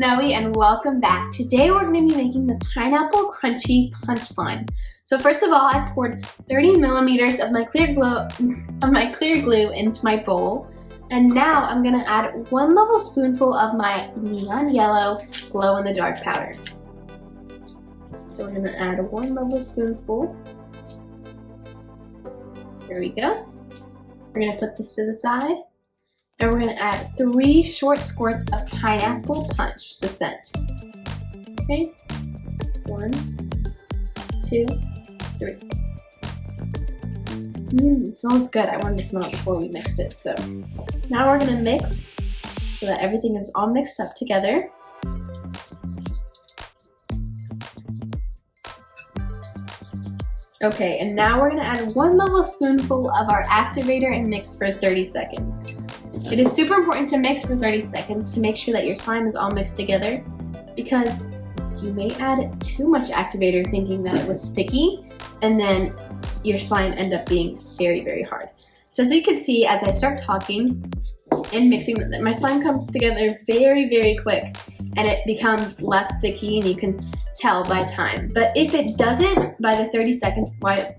Snowy and welcome back. Today we're going to be making the pineapple crunchy punch slime. So first of all, I poured 30 millimeters of my clear glue into my bowl. And now I'm going to add 1 level spoonful of my neon yellow glow in the dark powder. So we're going to add 1 level spoonful. There we go. We're going to put this to the side. And we're going to add 3 short squirts of pineapple punch, the scent. Okay, 1, 2, 3. It smells good. I wanted to smell it before we mixed it. So now we're going to mix so that everything is all mixed up together. Okay, and now we're going to add 1 level spoonful of our activator and mix for 30 seconds. It is super important to mix for 30 seconds to make sure that your slime is all mixed together, because you may add too much activator thinking that it was sticky and then your slime end up being very, very hard. So as you can see, as I start talking and mixing, my slime comes together very, very quick and it becomes less sticky, and you can tell by time. But if it doesn't, by the 30 seconds, by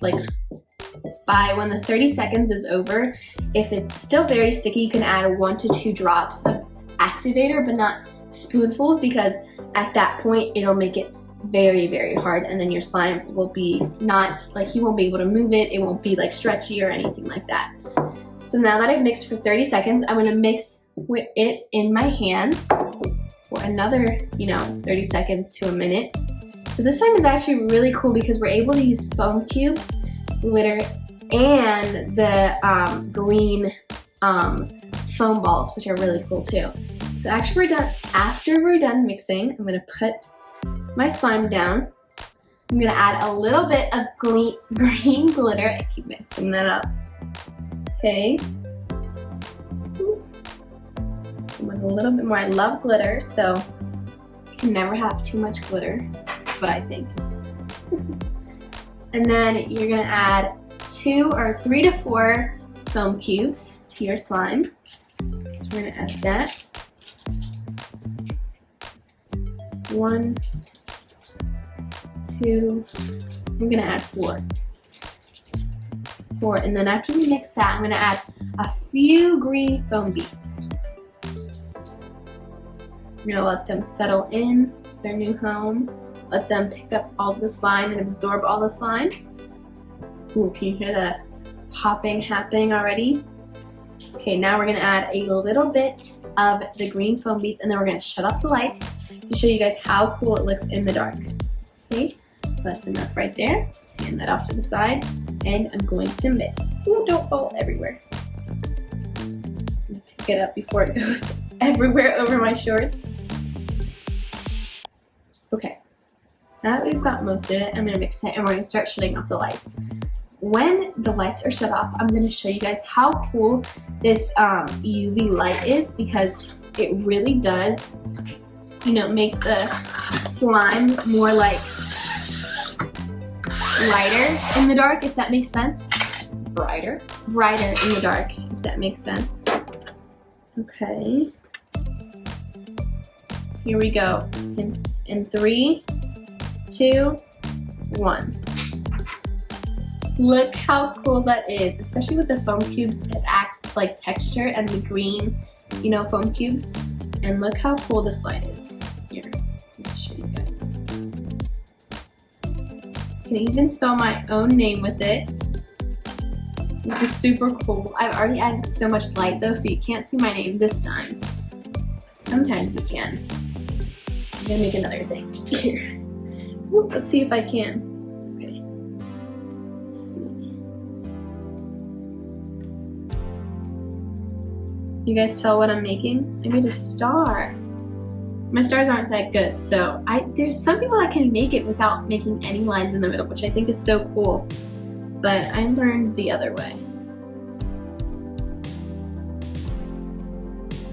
when the 30 seconds is over, if it's still very sticky, you can add 1 to 2 drops of activator, but not spoonfuls, because at that point it'll make it very, very hard, and then your slime will be not, like, you won't be able to move it, it won't be like stretchy or anything like that. So now that I've mixed for 30 seconds, I'm gonna mix with it in my hands for another, 30 seconds to a minute. So this time is actually really cool because we're able to use foam cubes, glitter, and the green foam balls, which are really cool too. So after we're done mixing, I'm gonna put my slime down. I'm gonna add a little bit of green glitter. I keep mixing that up. Okay. With a little bit more. I love glitter, so you can never have too much glitter. That's what I think. And then you're gonna add 2 or 3 to 4 foam cubes to your slime. So we're gonna add that. 1, 2, I'm gonna add 4. And then after we mix that, I'm gonna add a few green foam beads. I'm gonna let them settle in their new home. Let them pick up all the slime and absorb all the slime. Ooh, can you hear the popping happening already? Okay, now we're gonna add a little bit of the green foam beads, and then we're gonna shut off the lights to show you guys how cool it looks in the dark. Okay, so that's enough right there. Hand that off to the side, and I'm going to mix. Ooh, don't fall everywhere. Pick it up before it goes everywhere over my shorts. Okay, now that we've got most of it, I'm gonna mix it and we're gonna start shutting off the lights. When the lights are shut off, I'm gonna show you guys how cool this UV light is, because it really does, make the slime more like lighter in the dark, if that makes sense. Brighter in the dark, if that makes sense. Okay. Here we go. In 3, 2, 1. Look how cool that is, especially with the foam cubes. It acts like texture, and the green, foam cubes. And look how cool this light is. Here, let me show you guys. I can even spell my own name with it, which is super cool. I've already added so much light though, so you can't see my name this time. Sometimes you can. I'm gonna make another thing here. Let's see if I can. Okay. Let's see. You guys tell what I'm making? I made a star. My stars aren't that good, so there's some people that can make it without making any lines in the middle, which I think is so cool. But I learned the other way.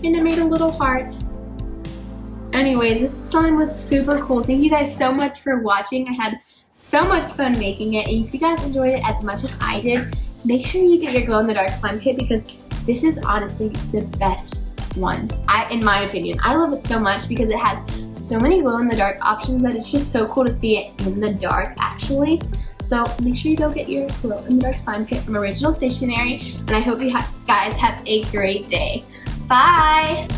And I made a little heart. Anyways, this slime was super cool. Thank you guys so much for watching. I had so much fun making it, and if you guys enjoyed it as much as I did, make sure you get your glow in the dark slime kit, because this is honestly the best one. In my opinion, I love it so much because it has so many glow-in-the-dark options that it's just so cool to see it in the dark actually. So make sure you go get your glow-in-the-dark slime kit from Original Stationery, and I hope you guys have a great day. Bye!